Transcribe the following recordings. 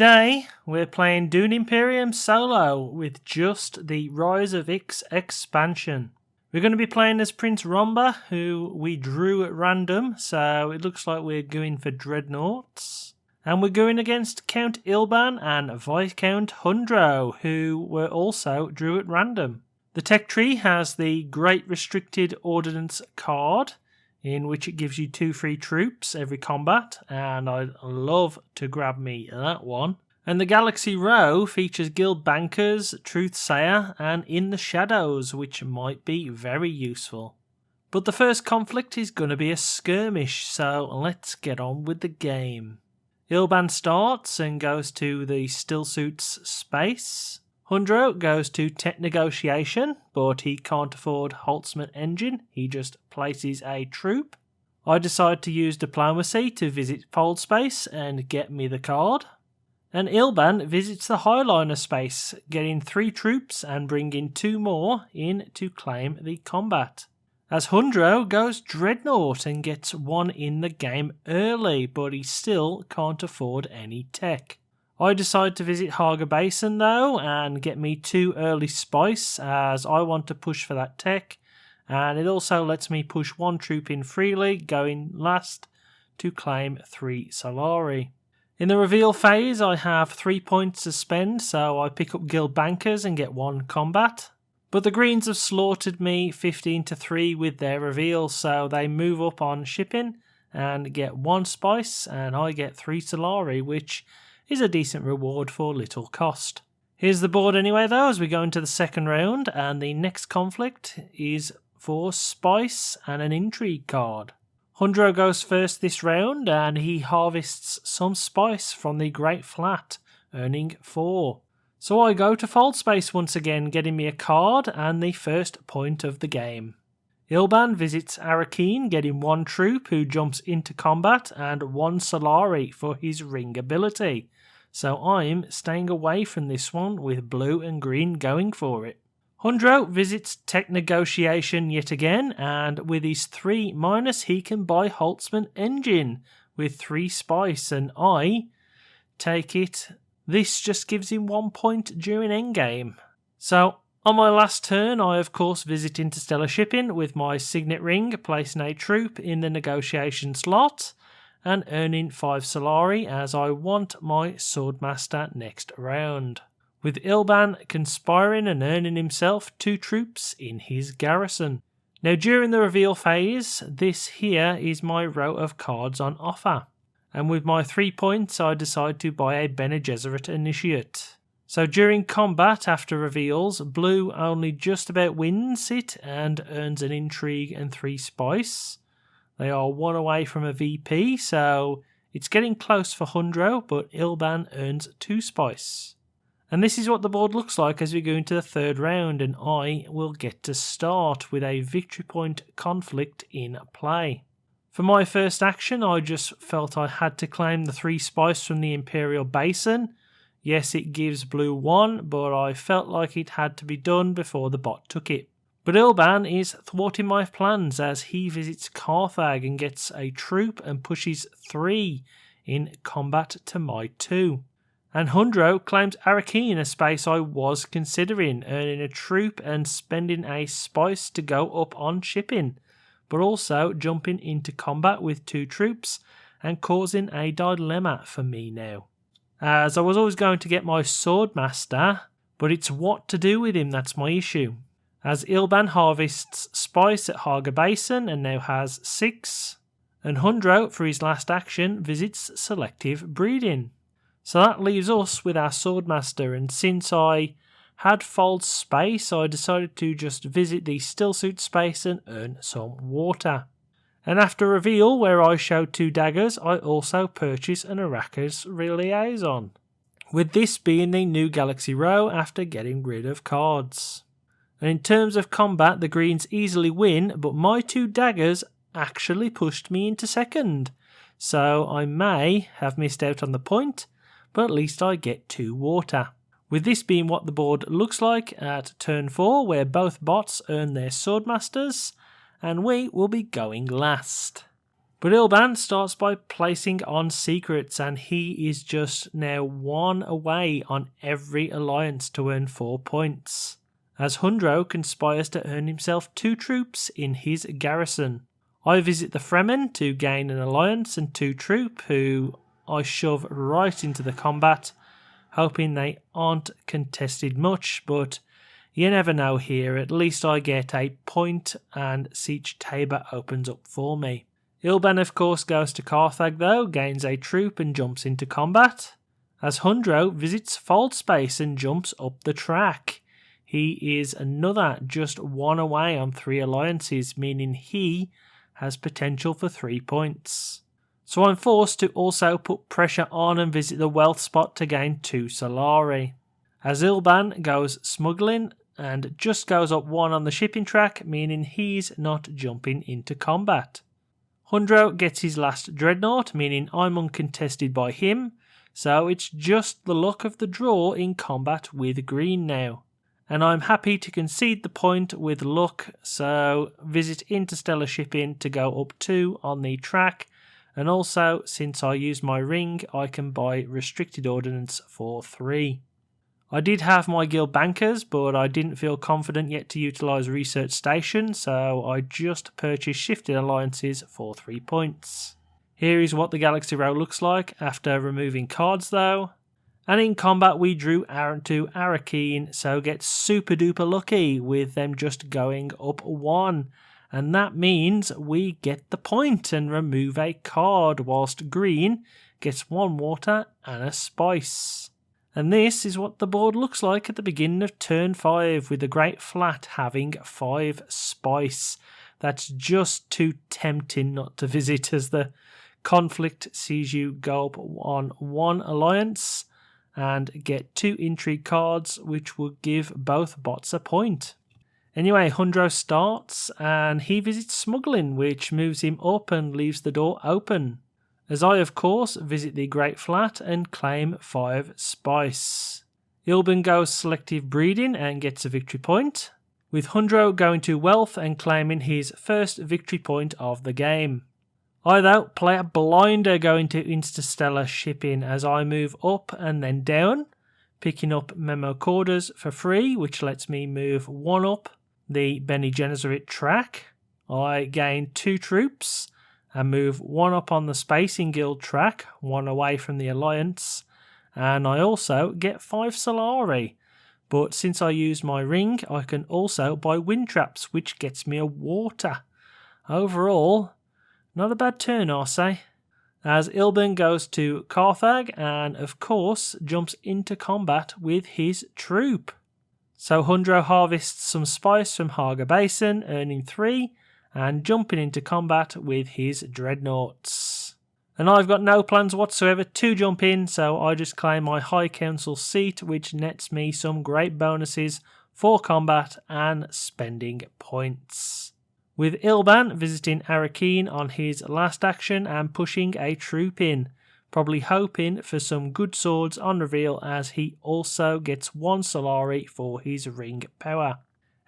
Today, we're playing Dune Imperium solo with just the Rise of X expansion. We're going to be playing as Prince Romba, who we drew at random, so it looks like we're going for Dreadnoughts. And we're going against Count Ilban and Viscount Hundro, who were also drew at random. The tech tree has the Great Restricted Ordnance card, in which it gives you 2 free troops every combat, and I'd love to grab me that one. And the Galaxy Row features Guild Bankers, Truthsayer, and In the Shadows, which might be very useful. But the first conflict is going to be a skirmish, so let's get on with the game. Ilban starts and goes to the Stillsuits space. Hundro goes to Tech Negotiation, but he can't afford Holtzman Engine, he just places a troop. I decide to use Diplomacy to visit Fold Space and get me the card. And Ilban visits the Highliner space, getting 3 troops and bringing 2 more in to claim the combat. As Hundro goes Dreadnought and gets 1 in the game early, but he still can't afford any tech. I decide to visit Haga Basin though and get me 2 early spice as I want to push for that tech, and it also lets me push 1 troop in freely going last to claim 3 Solari. In the reveal phase I have 3 points to spend, so I pick up Guild Bankers and get 1 combat. But the Greens have slaughtered me 15-3 with their reveal, so they move up on shipping and get 1 spice and I get 3 Solari, which is a decent reward for little cost. Here's the board anyway though as we go into the second round, and the next conflict is for spice and an intrigue card. Hundro goes first this round and he harvests some spice from the Great Flat, earning 4. So I go to Fold Space once again, getting me a card and the first point of the game. Ilban visits Arakeen, getting 1 troop who jumps into combat and 1 Solari for his ring ability. So I'm staying away from this one with blue and green going for it. Hundro visits Tech Negotiation yet again, and with his 3- he can buy Holtzman Engine with 3 spice, and I take it. This just gives him 1 point during endgame. So on my last turn I of course visit Interstellar Shipping with my Signet Ring, placing a troop in the negotiation slot and earning 5 Solari as I want my Swordmaster next round, with Ilban conspiring and earning himself 2 troops in his garrison. Now during the reveal phase, this here is my row of cards on offer, and with my 3 points I decide to buy a Bene Gesserit Initiate. So during combat after reveals, blue only just about wins it and earns an intrigue and 3 spice. They are 1 away from a VP, so it's getting close for Hundro, but Ilban earns 2 spice. And this is what the board looks like as we go into the third round, and I will get to start with a victory point conflict in play. For my first action, I just felt I had to claim the 3 spice from the Imperial Basin. Yes, it gives blue 1, but I felt like it had to be done before the bot took it. But Ilban is thwarting my plans as he visits Carthag and gets a troop and pushes 3 in combat to my 2. And Hundro claims Arakeen, a space I was considering, earning a troop and spending a spice to go up on shipping, but also jumping into combat with 2 troops and causing a dilemma for me now, as I was always going to get my Swordmaster, but it's what to do with him that's my issue. As Ilban harvests spice at Haga Basin and now has 6, and Hundro for his last action visits selective breeding. So that leaves us with our Swordmaster, and since I had Fold Space I decided to just visit the Stillsuit space and earn some water. And after reveal where I show 2 daggers, I also purchase an Arrakis Liaison, with this being the new Galaxy Row after getting rid of cards. And in terms of combat, the Greens easily win, but my 2 daggers actually pushed me into second. So I may have missed out on the point, but at least I get 2 water. With this being what the board looks like at turn 4, where both bots earn their Swordmasters, and we will be going last. But Ilban starts by placing on secrets, and he is just now 1 away on every alliance to earn 4 points, as Hundro conspires to earn himself 2 troops in his garrison. I visit the Fremen to gain an alliance and 2 troop, who I shove right into the combat, hoping they aren't contested much, but you never know here. At least I get a point and Siege Tabor opens up for me. Ilban of course goes to Carthage though, gains a troop and jumps into combat, as Hundro visits Fold Space and jumps up the track. He is another just 1 away on 3 alliances, meaning he has potential for 3 points. So I'm forced to also put pressure on and visit the wealth spot to gain 2 Solari. As Ilban goes smuggling and just goes up 1 on the shipping track, meaning he's not jumping into combat. Hundro gets his last dreadnought, meaning I'm uncontested by him, so it's just the luck of the draw in combat with green now. And I'm happy to concede the point with luck, so visit interstellar shipping to go up 2 on the track, and also since I use my ring I can buy restricted ordnance for 3. I did have my guild bankers, but I didn't feel confident yet to utilise research station, so I just purchased shifted alliances for 3 points. Here is what the Galaxy Row looks like after removing cards though. And in combat we drew Aaron to Arakeen, so get super duper lucky with them just going up 1. And that means we get the point and remove a card, whilst green gets 1 water and a spice. And this is what the board looks like at the beginning of turn 5, with the Great Flat having 5 spice. That's just too tempting not to visit, as the conflict sees you go up on 1 alliance and get 2 intrigue cards, which will give both bots a point. Anyway, Hundro starts and he visits smuggling, which moves him up and leaves the door open, as I of course visit the Great Flat and claim 5 spice. Ilban goes selective breeding and gets a victory point, with Hundro going to wealth and claiming his first victory point of the game. I though play a blinder going to interstellar shipping as I move up and then down, picking up memo corders for free, which lets me move 1 up the Bene Gesserit track. I gain 2 troops and move 1 up on the Spacing Guild track, 1 away from the Alliance, and I also get 5 Solari. But since I use my ring, I can also buy wind traps, which gets me a water. Overall, not a bad turn, I say. As Ilban goes to Carthage and of course jumps into combat with his troop. So Hundro harvests some spice from Haga Basin, earning 3, and jumping into combat with his dreadnoughts. And I've got no plans whatsoever to jump in, so I just claim my High Council seat, which nets me some great bonuses for combat and spending points. With Ilban visiting Arakeen on his last action and pushing a troop in, probably hoping for some good swords on reveal, as he also gets 1 Solari for his ring power.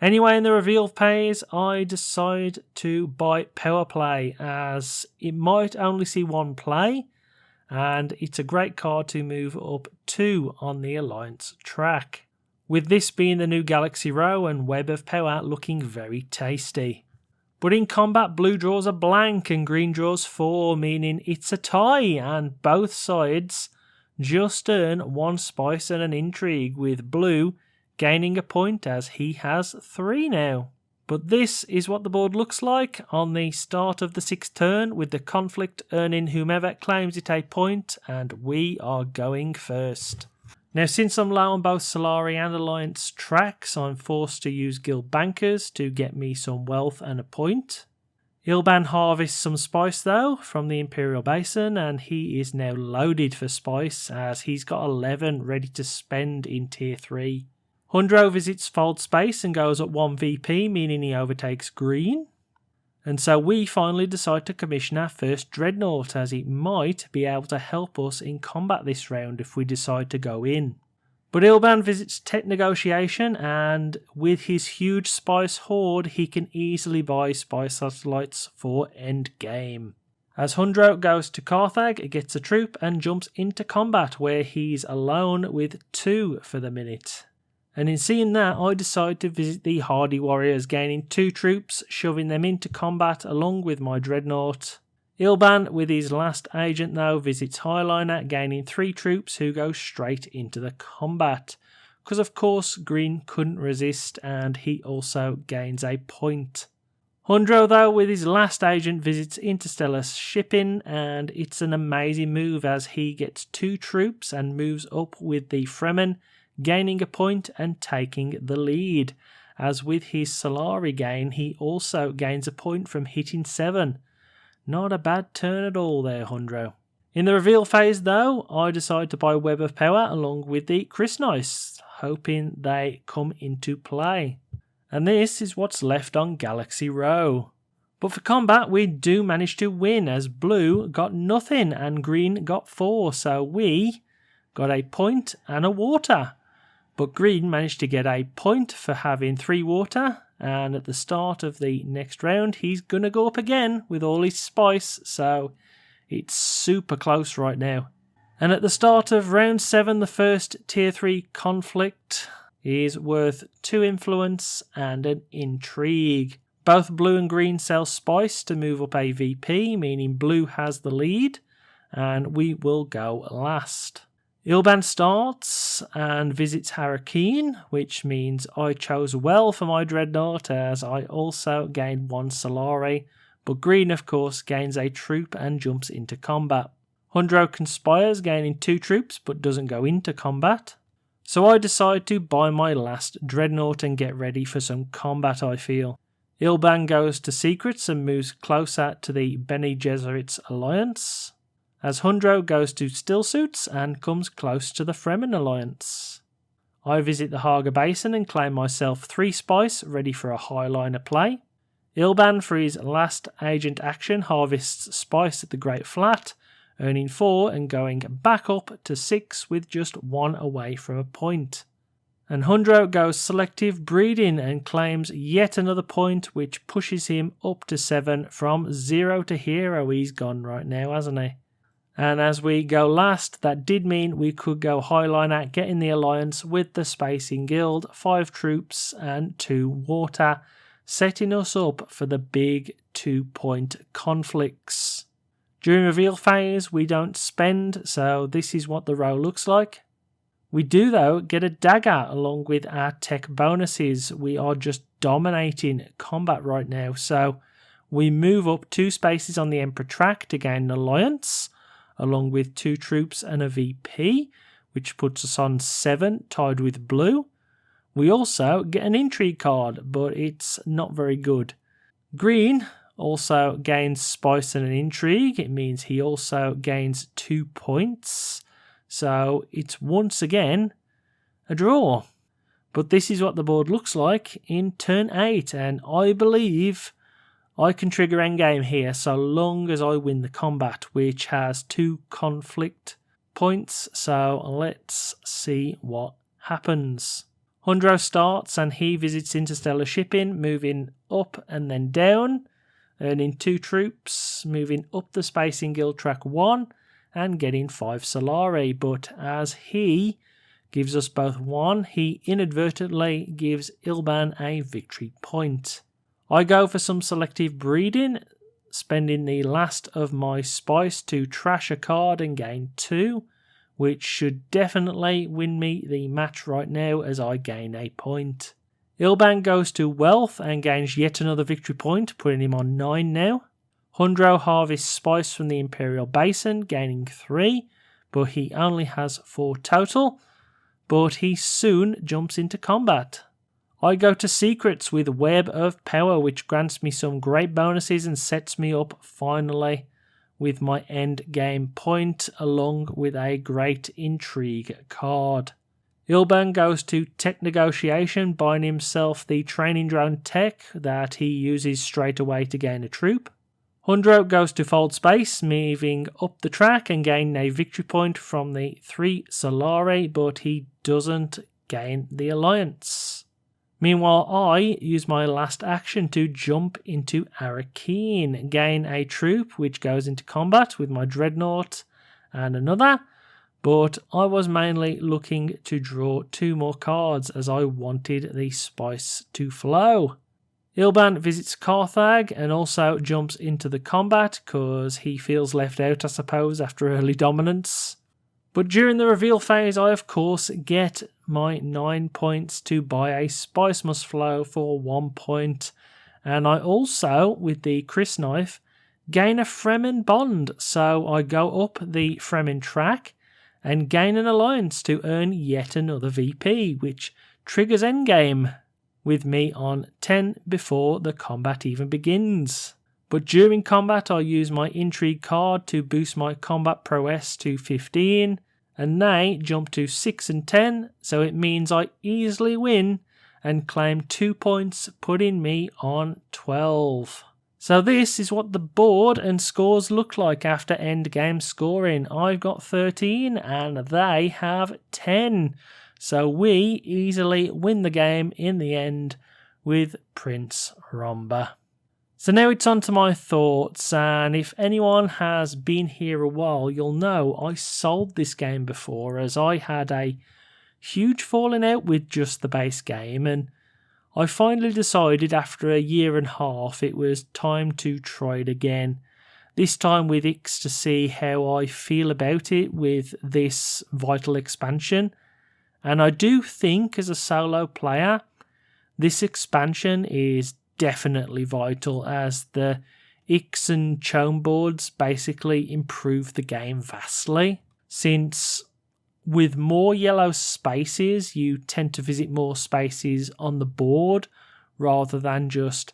Anyway, in the reveal phase, I decide to buy Power Play, as it might only see 1 play, and it's a great card to move up 2 on the Alliance track. With this being the new Galaxy Row and Web of Power looking very tasty. But in combat, blue draws a blank and green draws 4, meaning it's a tie, and both sides just earn 1 spice and an intrigue, with blue gaining a point as he has 3 now. But this is what the board looks like on the start of the 6th turn, with the conflict earning whomever claims it a point, and we are going first. Now, since I'm low on both Solari and Alliance tracks, I'm forced to use guild bankers to get me some wealth and a point. Ilban harvests some spice though from the Imperial Basin, and he is now loaded for spice as he's got 11 ready to spend in tier 3. Hundro visits Fold Space and goes up 1 VP, meaning he overtakes green. And so we finally decide to commission our first dreadnought, as it might be able to help us in combat this round if we decide to go in. But Ilban visits Tech Negotiation, and with his huge spice hoard he can easily buy spice satellites for endgame. As Hundro goes to Carthage, gets a troop and jumps into combat where he's alone with 2 for the minute. And in seeing that, I decide to visit the Hardy Warriors, gaining 2 troops, shoving them into combat along with my Dreadnought. Ilban, with his last agent though, visits Highliner, gaining 3 troops who go straight into the combat. Because of course Green couldn't resist and he also gains a point. Hundro though, with his last agent, visits Interstellar Shipping, and it's an amazing move as he gets 2 troops and moves up with the Fremen, gaining a point and taking the lead. As with his Solari gain, he also gains a point from hitting 7. Not a bad turn at all there, Hundro. In the reveal phase though, I decide to buy Web of Power along with the Chris Nice, hoping they come into play. And this is what's left on Galaxy Row. But for combat, we do manage to win as Blue got nothing and Green got 4, so we got a point and a water. But Green managed to get a point for having 3 water, and at the start of the next round, he's going to go up again with all his spice, so it's super close right now. And at the start of round 7, the first tier 3 conflict is worth 2 influence and an intrigue. Both Blue and Green sell spice to move up a VP, meaning Blue has the lead, and we will go last. Ilban starts and visits Harakeen, which means I chose well for my Dreadnought as I also gained 1 Solari, but Green of course gains a troop and jumps into combat. Hundro conspires, gaining 2 troops but doesn't go into combat. So I decide to buy my last Dreadnought and get ready for some combat, I feel. Ilban goes to Secrets and moves closer to the Bene Gesserit's alliance, as Hundro goes to Stillsuits and comes close to the Fremen alliance. I visit the Haga Basin and claim myself 3 spice ready for a Highliner play. Ilban, for his last agent action, harvests spice at the Great Flat, earning 4 and going back up to 6 with just 1 away from a point. And Hundro goes selective breeding and claims yet another point, which pushes him up to 7 from 0 to hero. He's gone right now, hasn't he? And as we go last, that did mean we could go Highliner, get in the alliance with the Spacing Guild, 5 troops and 2 water, setting us up for the big 2-point conflicts. During reveal phase, we don't spend, so this is what the row looks like. We do, though, get a dagger along with our tech bonuses. We are just dominating combat right now, so we move up 2 spaces on the Emperor track to gain an alliance, along with 2 troops and a VP, which puts us on 7, tied with Blue. We also get an intrigue card, but it's not very good. Green also gains spice and an intrigue. It means he also gains 2 points. So it's once again a draw. But this is what the board looks like in turn 8, and I believe I can trigger endgame here so long as I win the combat, which has 2 conflict points. So let's see what happens. Hundro starts and he visits Interstellar Shipping, moving up and then down, earning 2 troops, moving up the Spacing Guild track 1 and getting 5 Solari. But as he gives us both 1, he inadvertently gives Ilban a victory point. I go for some selective breeding, spending the last of my spice to trash a card and gain 2, which should definitely win me the match right now as I gain a point. Ilban goes to Wealth and gains yet another victory point, putting him on 9 now. Hundro harvests spice from the Imperial Basin, gaining 3, but he only has 4 total, but he soon jumps into combat. I go to Secrets with Web of Power, which grants me some great bonuses and sets me up finally with my end game point, along with a great intrigue card. Ilban goes to Tech Negotiation, buying himself the training drone tech that he uses straight away to gain a troop. Hundro goes to Fold Space, moving up the track and gaining a victory point from the 3 Solari, but he doesn't gain the alliance. Meanwhile, I use my last action to jump into Arakeen, gain a troop which goes into combat with my Dreadnought and another, but I was mainly looking to draw 2 more cards as I wanted the spice to flow. Ilban visits Carthag and also jumps into the combat because he feels left out, I suppose, after early dominance. But during the reveal phase, I of course get my 9 points to buy a Spice Must Flow for 1 point. And I also, with the Chris Knife, gain a Fremen bond. So I go up the Fremen track and gain an alliance to earn yet another VP, which triggers endgame with me on 10 before the combat even begins. But during combat, I use my Intrigue card to boost my combat prowess to 15, and they jump to 6 and 10, so it means I easily win and claim 2 points, putting me on 12. So this is what the board and scores look like after endgame scoring. I've got 13 and they have 10. So we easily win the game in the end with Prince Romba. So now it's on to my thoughts, and if anyone has been here a while, you'll know I sold this game before as I had a huge falling out with just the base game, and I finally decided after a year and a half it was time to try it again. This time with Ix to see how I feel about it with this vital expansion. And I do think as a solo player, this expansion is definitely vital as the Ix and Chone boards basically improve the game vastly, since with more yellow spaces you tend to visit more spaces on the board rather than just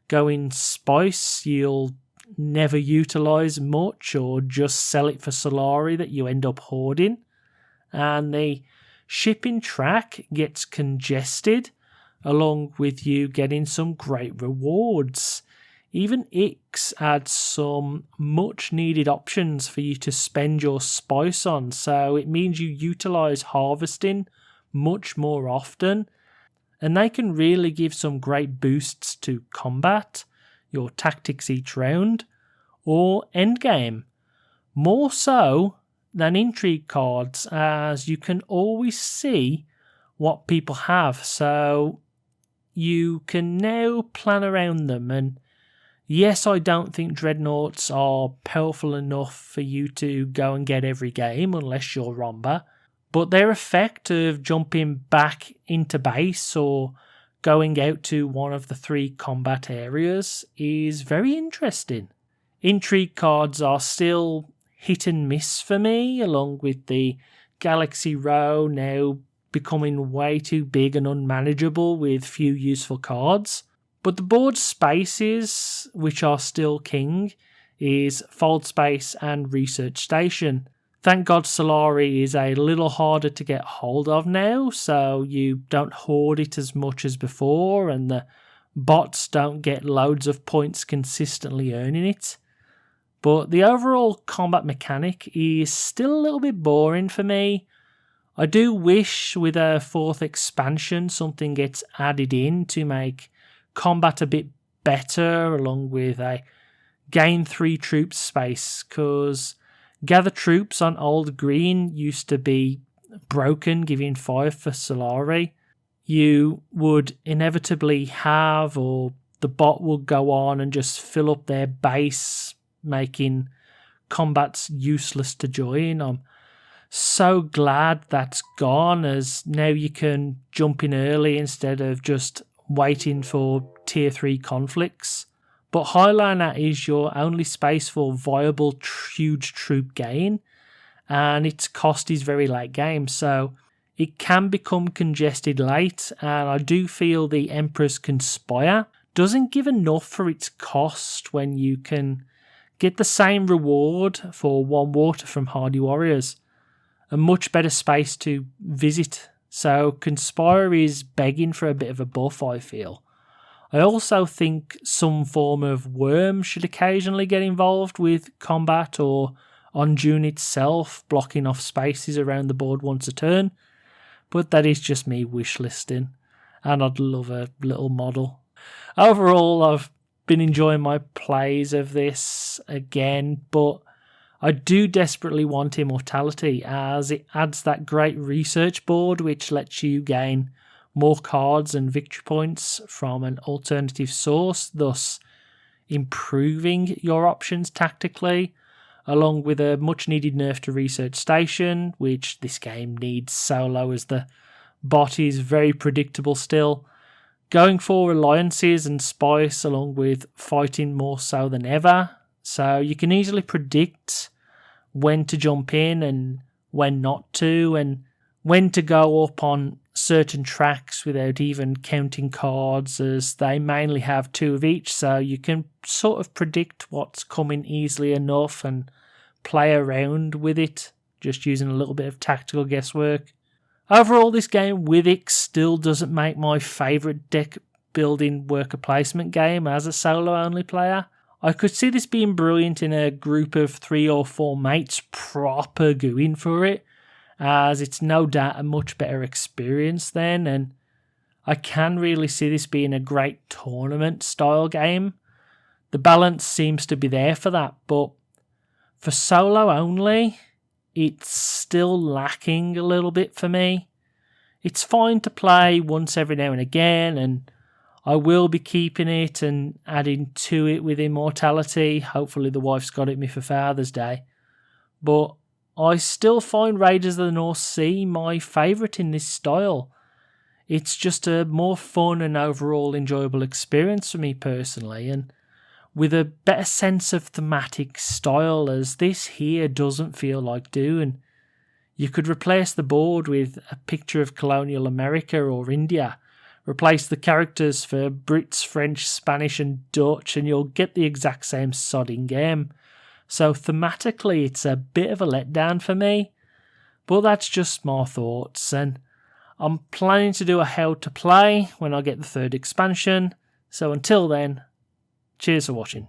going spice you'll never utilise much or just sell it for Solari that you end up hoarding, and the shipping track gets congested along with you getting some great rewards. Even Ix adds some much needed options for you to spend your spice on, so it means you utilise harvesting much more often, and they can really give some great boosts to combat, your tactics each round, or endgame. More so than intrigue cards, as you can always see what people have, so you can now plan around them. And yes, I don't think Dreadnoughts are powerful enough for you to go and get every game unless you're Romba, but their effect of jumping back into base or going out to one of the 3 combat areas is very interesting. Intrigue cards are still hit and miss for me, along with the Galaxy Row now becoming way too big and unmanageable with few useful cards. But the board spaces, which are still king, is Fold Space and Research Station. Thank God Solari is a little harder to get hold of now, so you don't hoard it as much as before, and the bots don't get loads of points consistently earning it. But the overall combat mechanic is still a little bit boring for me. I do wish with a 4th expansion something gets added in to make combat a bit better, along with a gain 3 troops space, because gather troops on old green used to be broken, giving 5 for Solari. You would inevitably have, or the bot would go on and just fill up their base, making combats useless to join. I'm so glad that's gone, as now you can jump in early instead of just waiting for tier 3 conflicts. But Highliner is your only space for viable huge troop gain, and its cost is very late game, so it can become congested late, and I do feel the Emperor's Conspire doesn't give enough for its cost when you can get the same reward for 1 water from Hardy Warriors. A much better space to visit, so Conspire is begging for a bit of a buff, I feel. I also think some form of worm should occasionally get involved with combat, or on Dune itself, blocking off spaces around the board once a turn, but that is just me wishlisting. and I'd love a little model. Overall, I've been enjoying my plays of this again, but I do desperately want Immortality, as it adds that great research board which lets you gain more cards and victory points from an alternative source, thus improving your options tactically, along with a much needed nerf to Research Station, which this game needs solo as the bot is very predictable still. Going for alliances and spice along with fighting more so than ever, so you can easily predict when to jump in and when not to, and when to go up on certain tracks without even counting cards, as they mainly have 2 of each, so you can sort of predict what's coming easily enough and play around with it, just using a little bit of tactical guesswork. Overall, this game with Ix still doesn't make my favourite deck building worker placement game as a solo only player. I could see this being brilliant in a group of 3 or 4 mates proper going for it, as it's no doubt a much better experience then, and I can really see this being a great tournament style game. The balance seems to be there for that, but for solo only, it's still lacking a little bit for me. It's fine to play once every now and again, and I will be keeping it and adding to it with Immortality. Hopefully the wife's got it me for Father's Day. But I still find Raiders of the North Sea my favourite in this style. It's just a more fun and overall enjoyable experience for me personally, and with a better sense of thematic style, as this here doesn't feel like Dune. You could replace the board with a picture of colonial America or India, replace the characters for Brits, French, Spanish and Dutch, and you'll get the exact same sodding game. So thematically it's a bit of a letdown for me, but that's just my thoughts, and I'm planning to do a how to play when I get the 3rd expansion, so until then, cheers for watching.